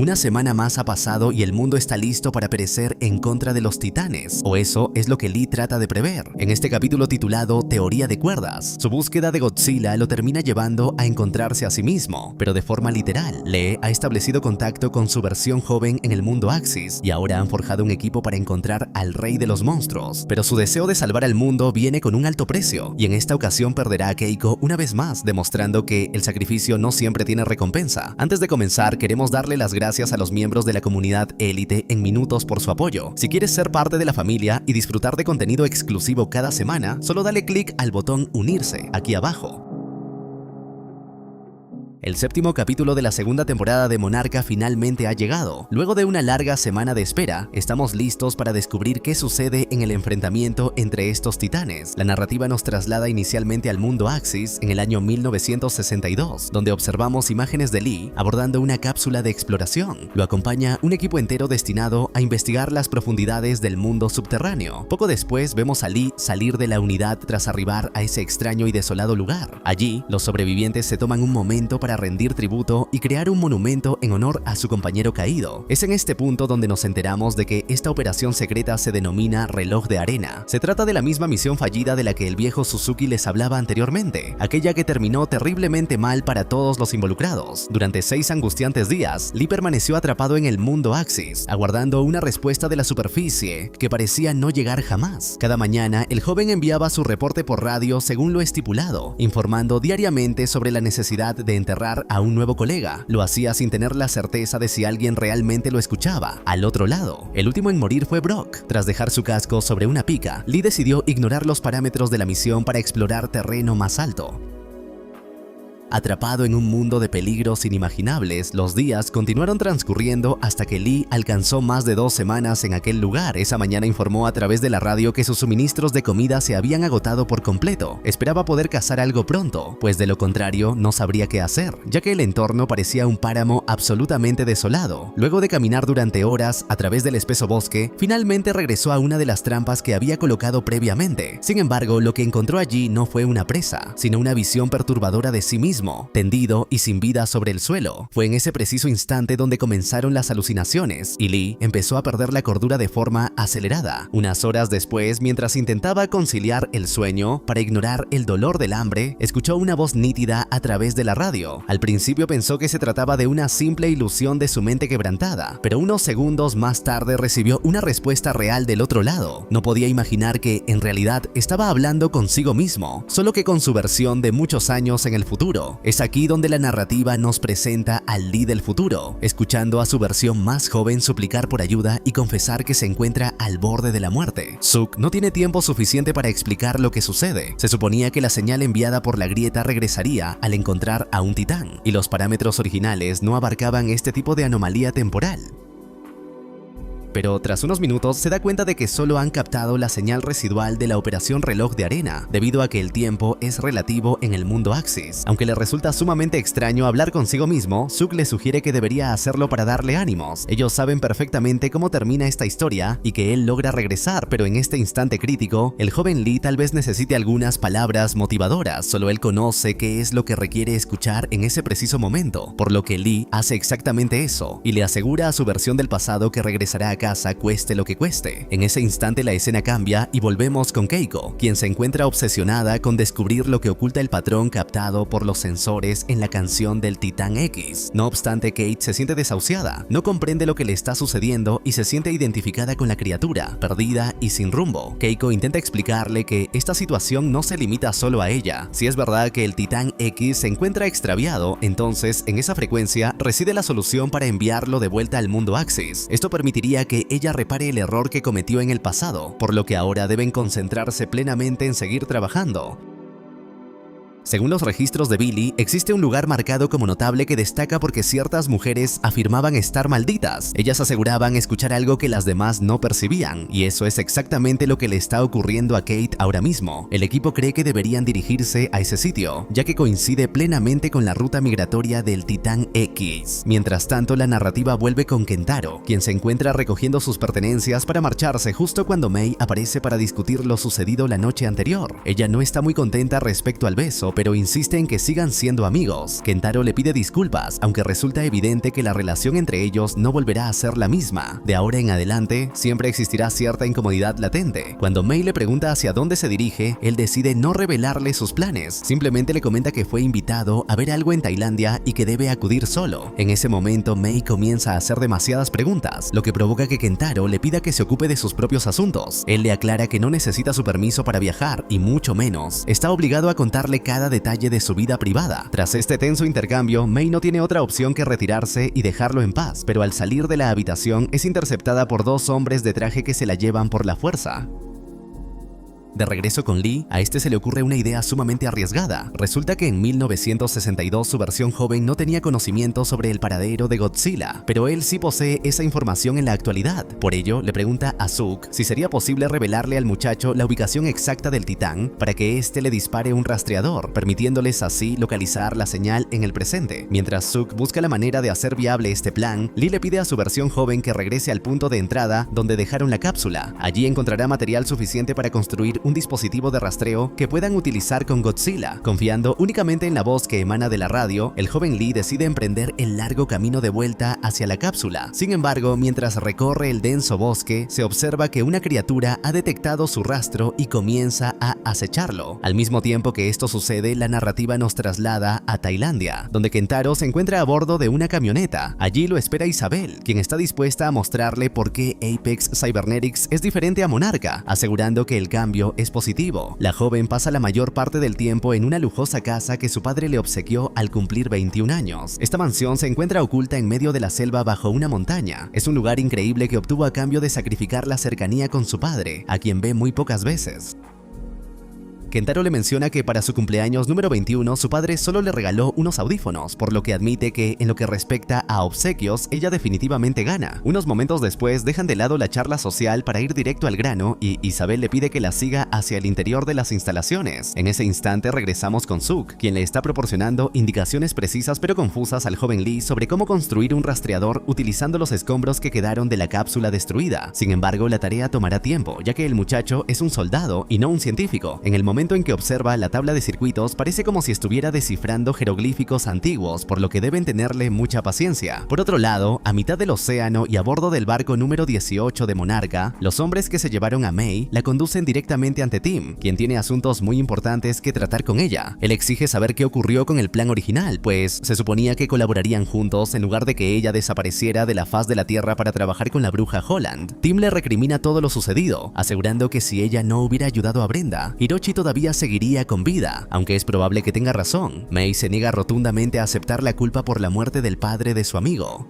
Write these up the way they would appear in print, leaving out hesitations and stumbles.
Una semana más ha pasado y el mundo está listo para perecer en contra de los titanes, o eso es lo que Lee trata de prever. En este capítulo titulado Teoría de cuerdas, su búsqueda de Godzilla lo termina llevando a encontrarse a sí mismo, pero de forma literal. Lee ha establecido contacto con su versión joven en el mundo Axis y ahora han forjado un equipo para encontrar al rey de los monstruos, pero su deseo de salvar al mundo viene con un alto precio y en esta ocasión perderá a Keiko una vez más, demostrando que el sacrificio no siempre tiene recompensa. Antes de comenzar, queremos darle las gracias a los miembros de la comunidad Élite en Minutos por su apoyo. Si quieres ser parte de la familia y disfrutar de contenido exclusivo cada semana, solo dale clic al botón Unirse aquí abajo. El séptimo capítulo de la segunda temporada de Monarca finalmente ha llegado. Luego de una larga semana de espera, estamos listos para descubrir qué sucede en el enfrentamiento entre estos titanes. La narrativa nos traslada inicialmente al mundo Axis en el año 1962, donde observamos imágenes de Lee abordando una cápsula de exploración. Lo acompaña un equipo entero destinado a investigar las profundidades del mundo subterráneo. Poco después vemos a Lee salir de la unidad tras arribar a ese extraño y desolado lugar. Allí, los sobrevivientes se toman un momento para rendir tributo y crear un monumento en honor a su compañero caído. Es en este punto donde nos enteramos de que esta operación secreta se denomina Reloj de Arena. Se trata de la misma misión fallida de la que el viejo Suzuki les hablaba anteriormente, aquella que terminó terriblemente mal para todos los involucrados. Durante 6 angustiantes días, Lee permaneció atrapado en el mundo Axis, aguardando una respuesta de la superficie que parecía no llegar jamás. Cada mañana, el joven enviaba su reporte por radio según lo estipulado, informando diariamente sobre la necesidad de enterrar a un nuevo colega. Lo hacía sin tener la certeza de si alguien realmente lo escuchaba al otro lado. El último en morir fue Brock. Tras dejar su casco sobre una pica, Lee decidió ignorar los parámetros de la misión para explorar terreno más alto. Atrapado en un mundo de peligros inimaginables, los días continuaron transcurriendo hasta que Lee alcanzó más de 2 semanas en aquel lugar. Esa mañana informó a través de la radio que sus suministros de comida se habían agotado por completo. Esperaba poder cazar algo pronto, pues de lo contrario no sabría qué hacer, ya que el entorno parecía un páramo absolutamente desolado. Luego de caminar durante horas a través del espeso bosque, finalmente regresó a una de las trampas que había colocado previamente. Sin embargo, lo que encontró allí no fue una presa, sino una visión perturbadora de sí mismo, tendido y sin vida sobre el suelo. Fue en ese preciso instante donde comenzaron las alucinaciones y Lee empezó a perder la cordura de forma acelerada. Unas horas después, mientras intentaba conciliar el sueño para ignorar el dolor del hambre, escuchó una voz nítida a través de la radio. Al principio pensó que se trataba de una simple ilusión de su mente quebrantada, pero unos segundos más tarde recibió una respuesta real del otro lado. No podía imaginar que, en realidad, estaba hablando consigo mismo, solo que con su versión de muchos años en el futuro. Es aquí donde la narrativa nos presenta al Lee del futuro, escuchando a su versión más joven suplicar por ayuda y confesar que se encuentra al borde de la muerte. Suk no tiene tiempo suficiente para explicar lo que sucede. Se suponía que la señal enviada por la grieta regresaría al encontrar a un titán, y los parámetros originales no abarcaban este tipo de anomalía temporal. Pero tras unos minutos se da cuenta de que solo han captado la señal residual de la operación Reloj de Arena, debido a que el tiempo es relativo en el mundo Axis. Aunque le resulta sumamente extraño hablar consigo mismo, Suk le sugiere que debería hacerlo para darle ánimos. Ellos saben perfectamente cómo termina esta historia y que él logra regresar, pero en este instante crítico, el joven Lee tal vez necesite algunas palabras motivadoras. Solo él conoce qué es lo que requiere escuchar en ese preciso momento, por lo que Lee hace exactamente eso y le asegura a su versión del pasado que regresará a casa cueste lo que cueste. En ese instante la escena cambia y volvemos con Keiko, quien se encuentra obsesionada con descubrir lo que oculta el patrón captado por los sensores en la canción del Titán X. No obstante, Kate se siente desahuciada, no comprende lo que le está sucediendo y se siente identificada con la criatura, perdida y sin rumbo. Keiko intenta explicarle que esta situación no se limita solo a ella. Si es verdad que el Titán X se encuentra extraviado, entonces en esa frecuencia reside la solución para enviarlo de vuelta al mundo Axis. Esto permitiría que ella repare el error que cometió en el pasado, por lo que ahora deben concentrarse plenamente en seguir trabajando. Según los registros de Billy, existe un lugar marcado como notable que destaca porque ciertas mujeres afirmaban estar malditas. Ellas aseguraban escuchar algo que las demás no percibían, y eso es exactamente lo que le está ocurriendo a Kate ahora mismo. El equipo cree que deberían dirigirse a ese sitio, ya que coincide plenamente con la ruta migratoria del Titán X. Mientras tanto, la narrativa vuelve con Kentaro, quien se encuentra recogiendo sus pertenencias para marcharse justo cuando Mei aparece para discutir lo sucedido la noche anterior. Ella no está muy contenta respecto al beso, pero insiste en que sigan siendo amigos. Kentaro le pide disculpas, aunque resulta evidente que la relación entre ellos no volverá a ser la misma. De ahora en adelante, siempre existirá cierta incomodidad latente. Cuando Mei le pregunta hacia dónde se dirige, él decide no revelarle sus planes. Simplemente le comenta que fue invitado a ver algo en Tailandia y que debe acudir solo. En ese momento, Mei comienza a hacer demasiadas preguntas, lo que provoca que Kentaro le pida que se ocupe de sus propios asuntos. Él le aclara que no necesita su permiso para viajar y mucho menos está obligado a contarle cada detalle de su vida privada. Tras este tenso intercambio, Mei no tiene otra opción que retirarse y dejarlo en paz, pero al salir de la habitación es interceptada por dos hombres de traje que se la llevan por la fuerza. De regreso con Lee, a este se le ocurre una idea sumamente arriesgada. Resulta que en 1962 su versión joven no tenía conocimiento sobre el paradero de Godzilla, pero él sí posee esa información en la actualidad. Por ello, le pregunta a Zook si sería posible revelarle al muchacho la ubicación exacta del titán para que éste le dispare un rastreador, permitiéndoles así localizar la señal en el presente. Mientras Zook busca la manera de hacer viable este plan, Lee le pide a su versión joven que regrese al punto de entrada donde dejaron la cápsula. Allí encontrará material suficiente para construir un dispositivo de rastreo que puedan utilizar con Godzilla. Confiando únicamente en la voz que emana de la radio, el joven Lee decide emprender el largo camino de vuelta hacia la cápsula. Sin embargo, mientras recorre el denso bosque, se observa que una criatura ha detectado su rastro y comienza a acecharlo. Al mismo tiempo que esto sucede, la narrativa nos traslada a Tailandia, donde Kentaro se encuentra a bordo de una camioneta. Allí lo espera Isabel, quien está dispuesta a mostrarle por qué Apex Cybernetics es diferente a Monarca, asegurando que el cambio es positivo. La joven pasa la mayor parte del tiempo en una lujosa casa que su padre le obsequió al cumplir 21 años. Esta mansión se encuentra oculta en medio de la selva bajo una montaña. Es un lugar increíble que obtuvo a cambio de sacrificar la cercanía con su padre, a quien ve muy pocas veces. Kentaro le menciona que para su cumpleaños número 21 su padre solo le regaló unos audífonos, por lo que admite que en lo que respecta a obsequios ella definitivamente gana. Unos momentos después dejan de lado la charla social para ir directo al grano y Isabel le pide que la siga hacia el interior de las instalaciones. En ese instante regresamos con Zook, quien le está proporcionando indicaciones precisas pero confusas al joven Lee sobre cómo construir un rastreador utilizando los escombros que quedaron de la cápsula destruida. Sin embargo, la tarea tomará tiempo, ya que el muchacho es un soldado y no un científico. En el momento en que observa la tabla de circuitos, parece como si estuviera descifrando jeroglíficos antiguos, por lo que deben tenerle mucha paciencia. Por otro lado, a mitad del océano y a bordo del barco número 18 de Monarca, los hombres que se llevaron a Mei la conducen directamente ante Tim, quien tiene asuntos muy importantes que tratar con ella. Él exige saber qué ocurrió con el plan original, pues se suponía que colaborarían juntos en lugar de que ella desapareciera de la faz de la Tierra para trabajar con la bruja Holland. Tim le recrimina todo lo sucedido, asegurando que si ella no hubiera ayudado a Brenda, Hiroshi todavía seguiría con vida, aunque es probable que tenga razón. Mei se niega rotundamente a aceptar la culpa por la muerte del padre de su amigo.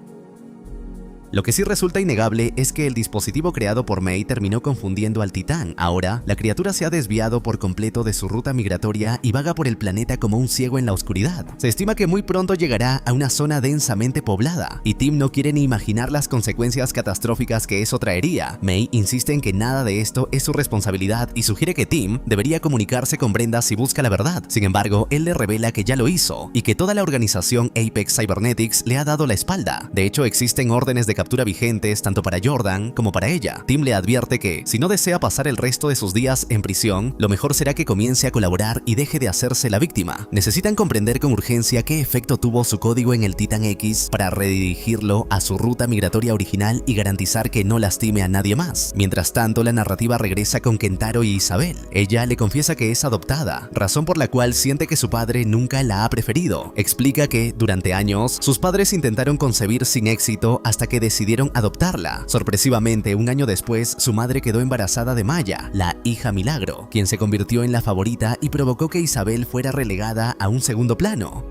Lo que sí resulta innegable es que el dispositivo creado por Mei terminó confundiendo al titán. Ahora, la criatura se ha desviado por completo de su ruta migratoria y vaga por el planeta como un ciego en la oscuridad. Se estima que muy pronto llegará a una zona densamente poblada, y Tim no quiere ni imaginar las consecuencias catastróficas que eso traería. Mei insiste en que nada de esto es su responsabilidad y sugiere que Tim debería comunicarse con Brenda si busca la verdad. Sin embargo, él le revela que ya lo hizo y que toda la organización Apex Cybernetics le ha dado la espalda. De hecho, existen órdenes de captura vigentes tanto para Jordan como para ella. Tim le advierte que, si no desea pasar el resto de sus días en prisión, lo mejor será que comience a colaborar y deje de hacerse la víctima. Necesitan comprender con urgencia qué efecto tuvo su código en el Titán X para redirigirlo a su ruta migratoria original y garantizar que no lastime a nadie más. Mientras tanto, la narrativa regresa con Kentaro y Isabel. Ella le confiesa que es adoptada, razón por la cual siente que su padre nunca la ha preferido. Explica que, durante años, sus padres intentaron concebir sin éxito hasta que decidieron adoptarla. Sorpresivamente, un año después, su madre quedó embarazada de Maya, la hija milagro, quien se convirtió en la favorita y provocó que Isabel fuera relegada a un segundo plano.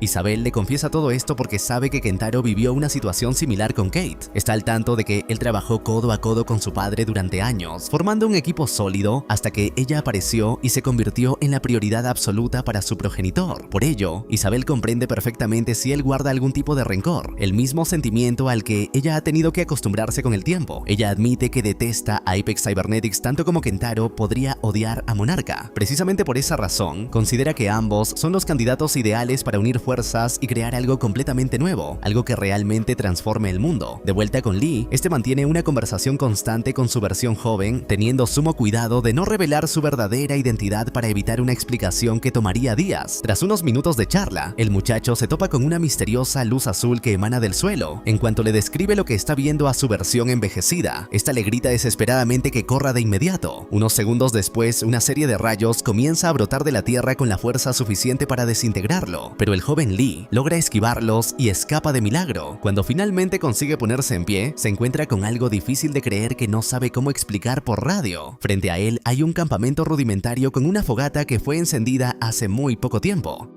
Isabel le confiesa todo esto porque sabe que Kentaro vivió una situación similar con Kate. Está al tanto de que él trabajó codo a codo con su padre durante años, formando un equipo sólido hasta que ella apareció y se convirtió en la prioridad absoluta para su progenitor. Por ello, Isabel comprende perfectamente si él guarda algún tipo de rencor, el mismo sentimiento al que ella ha tenido que acostumbrarse con el tiempo. Ella admite que detesta a Apex Cybernetics tanto como Kentaro podría odiar a Monarca. Precisamente por esa razón, considera que ambos son los candidatos ideales para unir fuerzas y crear algo completamente nuevo, algo que realmente transforme el mundo. De vuelta con Lee, este mantiene una conversación constante con su versión joven, teniendo sumo cuidado de no revelar su verdadera identidad para evitar una explicación que tomaría días. Tras unos minutos de charla, el muchacho se topa con una misteriosa luz azul que emana del suelo. En cuanto le describe lo que está viendo a su versión envejecida, esta le grita desesperadamente que corra de inmediato. Unos segundos después, una serie de rayos comienza a brotar de la tierra con la fuerza suficiente para desintegrarlo, pero el joven Lee logra esquivarlos y escapa de milagro. Cuando finalmente consigue ponerse en pie, se encuentra con algo difícil de creer que no sabe cómo explicar por radio. Frente a él hay un campamento rudimentario con una fogata que fue encendida hace muy poco tiempo.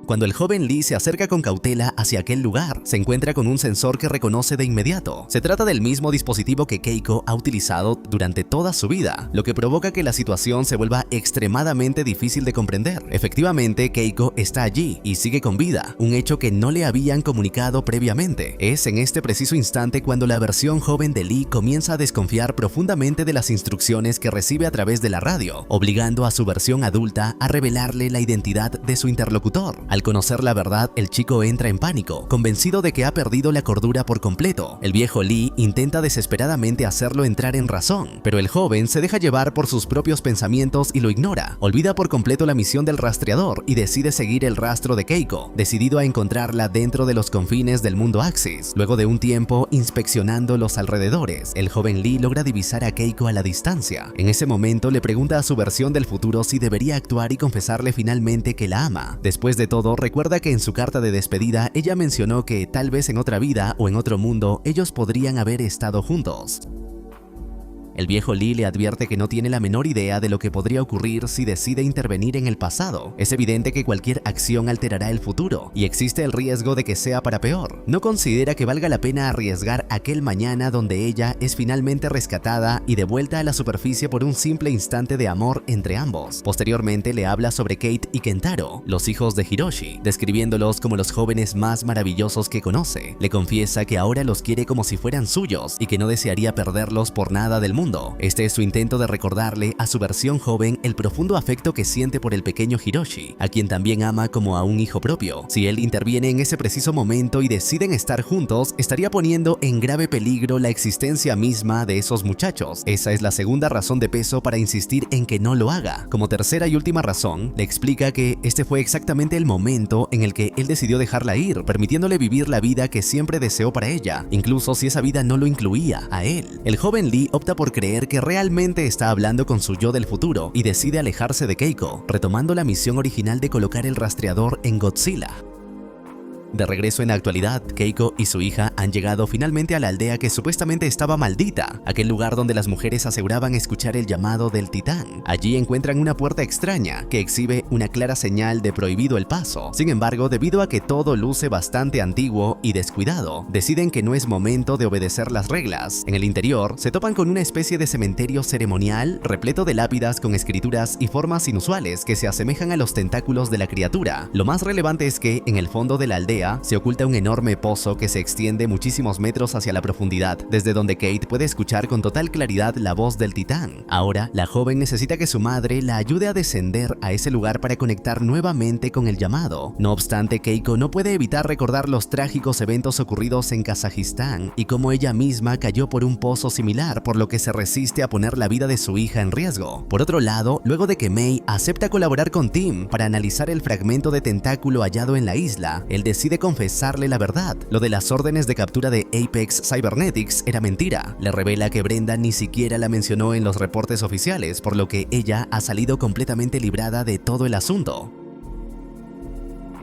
Cuando el joven Lee se acerca con cautela hacia aquel lugar, se encuentra con un sensor que reconoce de inmediato. Se trata del mismo dispositivo que Keiko ha utilizado durante toda su vida, lo que provoca que la situación se vuelva extremadamente difícil de comprender. Efectivamente, Keiko está allí y sigue con vida, un hecho que no le habían comunicado previamente. Es en este preciso instante cuando la versión joven de Lee comienza a desconfiar profundamente de las instrucciones que recibe a través de la radio, obligando a su versión adulta a revelarle la identidad de su interlocutor. Al conocer la verdad, el chico entra en pánico, convencido de que ha perdido la cordura por completo. El viejo Lee intenta desesperadamente hacerlo entrar en razón, pero el joven se deja llevar por sus propios pensamientos y lo ignora. Olvida por completo la misión del rastreador y decide seguir el rastro de Keiko, decidido a encontrarla dentro de los confines del mundo Axis. Luego de un tiempo inspeccionando los alrededores, el joven Lee logra divisar a Keiko a la distancia. En ese momento le pregunta a su versión del futuro si debería actuar y confesarle finalmente que la ama. Después de todo, recuerda que en su carta de despedida ella mencionó que tal vez en otra vida o en otro mundo ellos podrían haber estado juntos. El viejo Lee le advierte que no tiene la menor idea de lo que podría ocurrir si decide intervenir en el pasado. Es evidente que cualquier acción alterará el futuro y existe el riesgo de que sea para peor. No considera que valga la pena arriesgar aquel mañana donde ella es finalmente rescatada y devuelta a la superficie por un simple instante de amor entre ambos. Posteriormente le habla sobre Kate y Kentaro, los hijos de Hiroshi, describiéndolos como los jóvenes más maravillosos que conoce. Le confiesa que ahora los quiere como si fueran suyos y que no desearía perderlos por nada del mundo. Este es su intento de recordarle a su versión joven el profundo afecto que siente por el pequeño Hiroshi, a quien también ama como a un hijo propio. Si él interviene en ese preciso momento y deciden estar juntos, estaría poniendo en grave peligro la existencia misma de esos muchachos. Esa es la segunda razón de peso para insistir en que no lo haga. Como tercera y última razón, le explica que este fue exactamente el momento en el que él decidió dejarla ir, permitiéndole vivir la vida que siempre deseó para ella, incluso si esa vida no lo incluía a él. El joven Lee opta por creer que realmente está hablando con su yo del futuro y decide alejarse de Keiko, retomando la misión original de colocar el rastreador en Godzilla. De regreso en la actualidad, Keiko y su hija han llegado finalmente a la aldea que supuestamente estaba maldita, aquel lugar donde las mujeres aseguraban escuchar el llamado del titán. Allí encuentran una puerta extraña que exhibe una clara señal de prohibido el paso. Sin embargo, debido a que todo luce bastante antiguo y descuidado, deciden que no es momento de obedecer las reglas. En el interior, se topan con una especie de cementerio ceremonial repleto de lápidas con escrituras y formas inusuales que se asemejan a los tentáculos de la criatura. Lo más relevante es que, en el fondo de la aldea, se oculta un enorme pozo que se extiende muchísimos metros hacia la profundidad, desde donde Kate puede escuchar con total claridad la voz del titán. Ahora, la joven necesita que su madre la ayude a descender a ese lugar para conectar nuevamente con el llamado. No obstante, Keiko no puede evitar recordar los trágicos eventos ocurridos en Kazajistán y cómo ella misma cayó por un pozo similar, por lo que se resiste a poner la vida de su hija en riesgo. Por otro lado, luego de que Mei acepta colaborar con Tim para analizar el fragmento de tentáculo hallado en la isla, él decide confesarle la verdad. Lo de las órdenes de captura de Apex Cybernetics era mentira. Le revela que Brenda ni siquiera la mencionó en los reportes oficiales, por lo que ella ha salido completamente librada de todo el asunto.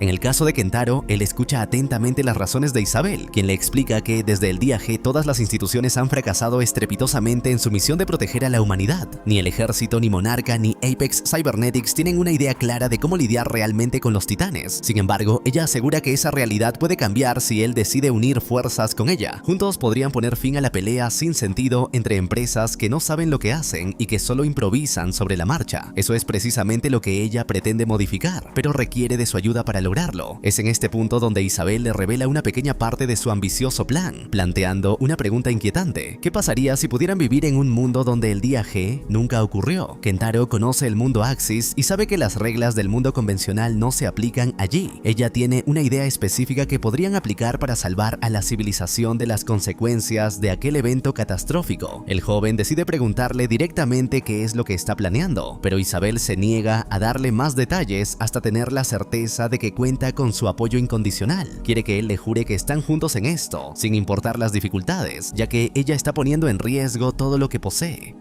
En el caso de Kentaro, él escucha atentamente las razones de Isabel, quien le explica que desde el día G todas las instituciones han fracasado estrepitosamente en su misión de proteger a la humanidad. Ni el ejército, ni Monarca, ni Apex Cybernetics tienen una idea clara de cómo lidiar realmente con los titanes. Sin embargo, ella asegura que esa realidad puede cambiar si él decide unir fuerzas con ella. Juntos podrían poner fin a la pelea sin sentido entre empresas que no saben lo que hacen y que solo improvisan sobre la marcha. Eso es precisamente lo que ella pretende modificar, pero requiere de su ayuda para lograrlo. Es en este punto donde Isabel le revela una pequeña parte de su ambicioso plan, planteando una pregunta inquietante. ¿Qué pasaría si pudieran vivir en un mundo donde el día G nunca ocurrió? Kentaro conoce el mundo Axis y sabe que las reglas del mundo convencional no se aplican allí. Ella tiene una idea específica que podrían aplicar para salvar a la civilización de las consecuencias de aquel evento catastrófico. El joven decide preguntarle directamente qué es lo que está planeando, pero Isabel se niega a darle más detalles hasta tener la certeza de que cuenta con su apoyo incondicional. Quiere que él le jure que están juntos en esto, sin importar las dificultades, ya que ella está poniendo en riesgo todo lo que posee.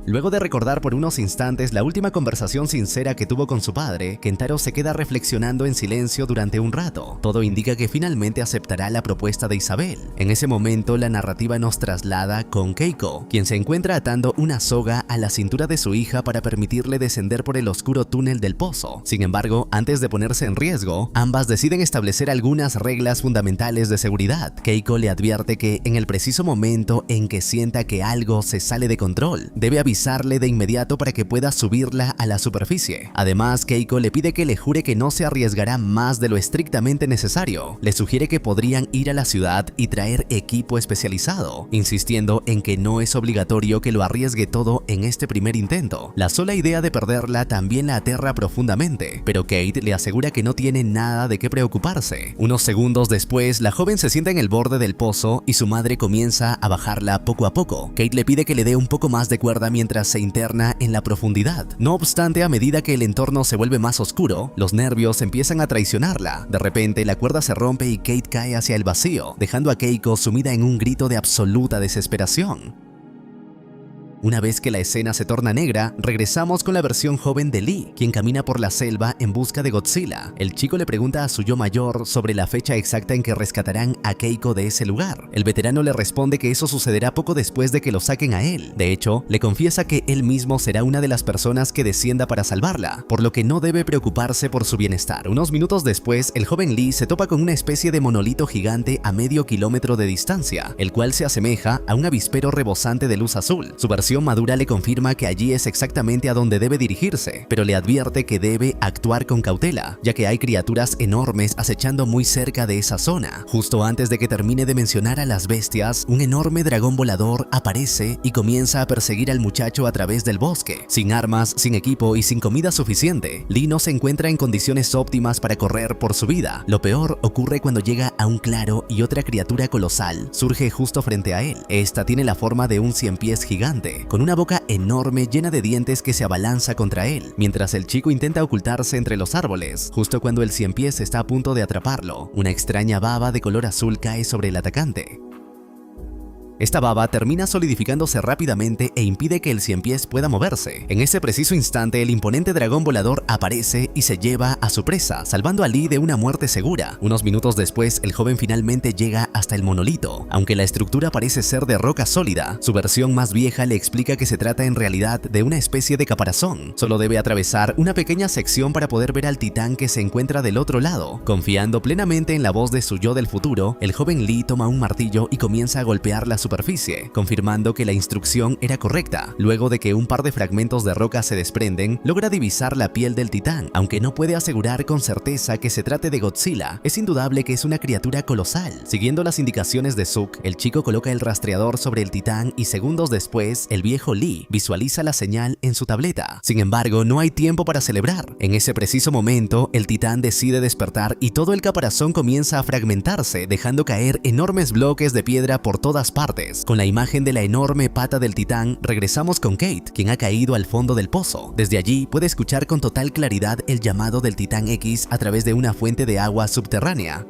Luego de recordar por unos instantes la última conversación sincera que tuvo con su padre, Kentaro se queda reflexionando en silencio durante un rato. Todo indica que finalmente aceptará la propuesta de Isabel. En ese momento, la narrativa nos traslada con Keiko, quien se encuentra atando una soga a la cintura de su hija para permitirle descender por el oscuro túnel del pozo. Sin embargo, antes de ponerse en riesgo, ambas deciden establecer algunas reglas fundamentales de seguridad. Keiko le advierte que en el preciso momento en que sienta que algo se sale de control, debe avisarle de inmediato para que pueda subirla a la superficie. Además, Keiko le pide que le jure que no se arriesgará más de lo estrictamente necesario. Le sugiere que podrían ir a la ciudad y traer equipo especializado, insistiendo en que no es obligatorio que lo arriesgue todo en este primer intento. La sola idea de perderla también la aterra profundamente, pero Kate le asegura que no tiene nada de qué preocuparse. Unos segundos después, la joven se sienta en el borde del pozo y su madre comienza a bajarla poco a poco. Kate le pide que le dé un poco más de cuerda mientras se interna en la profundidad. No obstante, a medida que el entorno se vuelve más oscuro, los nervios empiezan a traicionarla. De repente, la cuerda se rompe y Kate cae hacia el vacío, dejando a Keiko sumida en un grito de absoluta desesperación. Una vez que la escena se torna negra, regresamos con la versión joven de Lee, quien camina por la selva en busca de Godzilla. El chico le pregunta a su yo mayor sobre la fecha exacta en que rescatarán a Keiko de ese lugar. El veterano le responde que eso sucederá poco después de que lo saquen a él. De hecho, le confiesa que él mismo será una de las personas que descienda para salvarla, por lo que no debe preocuparse por su bienestar. Unos minutos después, el joven Lee se topa con una especie de monolito gigante a medio kilómetro de distancia, el cual se asemeja a un avispero rebosante de luz azul. Su versión madura le confirma que allí es exactamente a donde debe dirigirse, pero le advierte que debe actuar con cautela, ya que hay criaturas enormes acechando muy cerca de esa zona. Justo antes de que termine de mencionar a las bestias, un enorme dragón volador aparece y comienza a perseguir al muchacho a través del bosque. Sin armas, sin equipo y sin comida suficiente, Lee no se encuentra en condiciones óptimas para correr por su vida. Lo peor ocurre cuando llega a un claro y otra criatura colosal surge justo frente a él. Esta tiene la forma de un ciempiés gigante, con una boca enorme llena de dientes que se abalanza contra él, mientras el chico intenta ocultarse entre los árboles. Justo cuando el ciempiés está a punto de atraparlo, una extraña baba de color azul cae sobre el atacante. Esta baba termina solidificándose rápidamente e impide que el ciempiés pueda moverse. En ese preciso instante, el imponente dragón volador aparece y se lleva a su presa, salvando a Lee de una muerte segura. Unos minutos después, el joven finalmente llega hasta el monolito. Aunque la estructura parece ser de roca sólida, su versión más vieja le explica que se trata en realidad de una especie de caparazón. Solo debe atravesar una pequeña sección para poder ver al titán que se encuentra del otro lado. Confiando plenamente en la voz de su yo del futuro, el joven Lee toma un martillo y comienza a golpear la superficie, confirmando que la instrucción era correcta. Luego de que un par de fragmentos de roca se desprenden, logra divisar la piel del titán. Aunque no puede asegurar con certeza que se trate de Godzilla, es indudable que es una criatura colosal. Siguiendo las indicaciones de Suk, el chico coloca el rastreador sobre el titán y segundos después, el viejo Lee visualiza la señal en su tableta. Sin embargo, no hay tiempo para celebrar. En ese preciso momento, el titán decide despertar y todo el caparazón comienza a fragmentarse, dejando caer enormes bloques de piedra por todas partes. Con la imagen de la enorme pata del titán, regresamos con Kate, quien ha caído al fondo del pozo. Desde allí puede escuchar con total claridad el llamado del Titán X a través de una fuente de agua subterránea.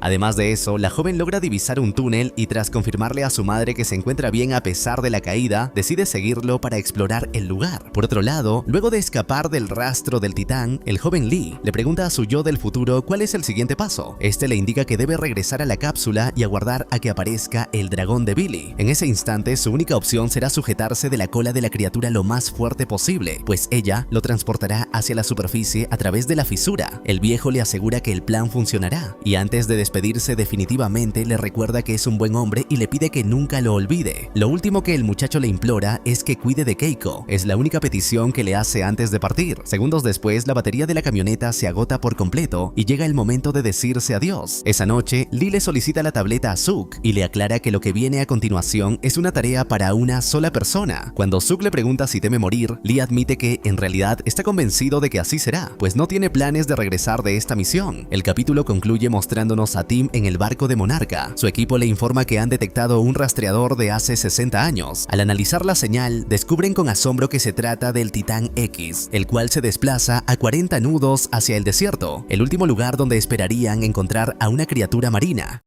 Además de eso, la joven logra divisar un túnel y tras confirmarle a su madre que se encuentra bien a pesar de la caída, decide seguirlo para explorar el lugar. Por otro lado, luego de escapar del rastro del titán, el joven Lee le pregunta a su yo del futuro cuál es el siguiente paso. Este le indica que debe regresar a la cápsula y aguardar a que aparezca el dragón de Billy. En ese instante, su única opción será sujetarse de la cola de la criatura lo más fuerte posible, pues ella lo transportará hacia la superficie a través de la fisura. El viejo le asegura que el plan funcionará, y antes de despedirse despedirse definitivamente le recuerda que es un buen hombre y le pide que nunca lo olvide. Lo último que el muchacho le implora es que cuide de Keiko. Es la única petición que le hace antes de partir. Segundos después, la batería de la camioneta se agota por completo y llega el momento de decirse adiós. Esa noche, Lee le solicita la tableta a Suk y le aclara que lo que viene a continuación es una tarea para una sola persona. Cuando Suk le pregunta si teme morir, Lee admite que en realidad está convencido de que así será, pues no tiene planes de regresar de esta misión. El capítulo concluye mostrándonos a Tim en el barco de Monarca. Su equipo le informa que han detectado un rastreador de hace 60 años. Al analizar la señal, descubren con asombro que se trata del Titán X, el cual se desplaza a 40 nudos hacia el desierto, el último lugar donde esperarían encontrar a una criatura marina.